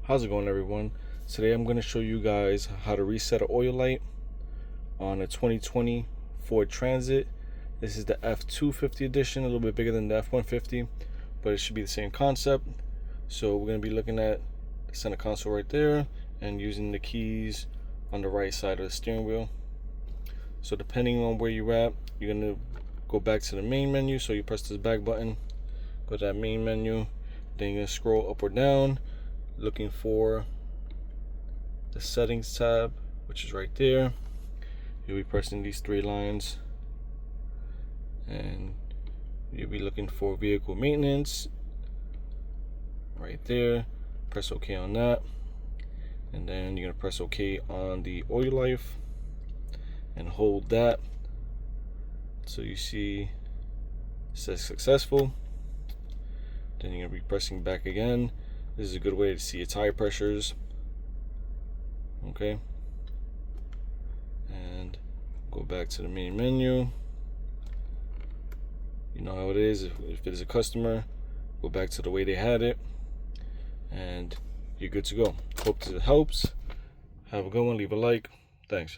How's it going, everyone? Today I'm going to show you guys how to reset an oil light on a 2020 Ford Transit. This is the F250 edition, a little bit bigger than the F150, but it should be the same concept. So we're going to be looking at the center console right there and using the keys on the right side of the steering wheel. So depending on where you're at, you're going to go back to the main menu. So you press this back button, go to that main menu, then you're going to scroll up or down looking for the settings tab, which is right there. You'll be pressing these three lines and you'll be looking for vehicle maintenance right there. Press OK on that, and then you're gonna press OK on the oil life and hold that so you see it says successful. Then you're gonna be pressing back again. This is a good way to see your tire pressures. Okay, and go back to the main menu. You know how it is. If it is a customer, go back to the way they had it and you're good to go. Hope this helps. Have a good one. Leave a like. Thanks.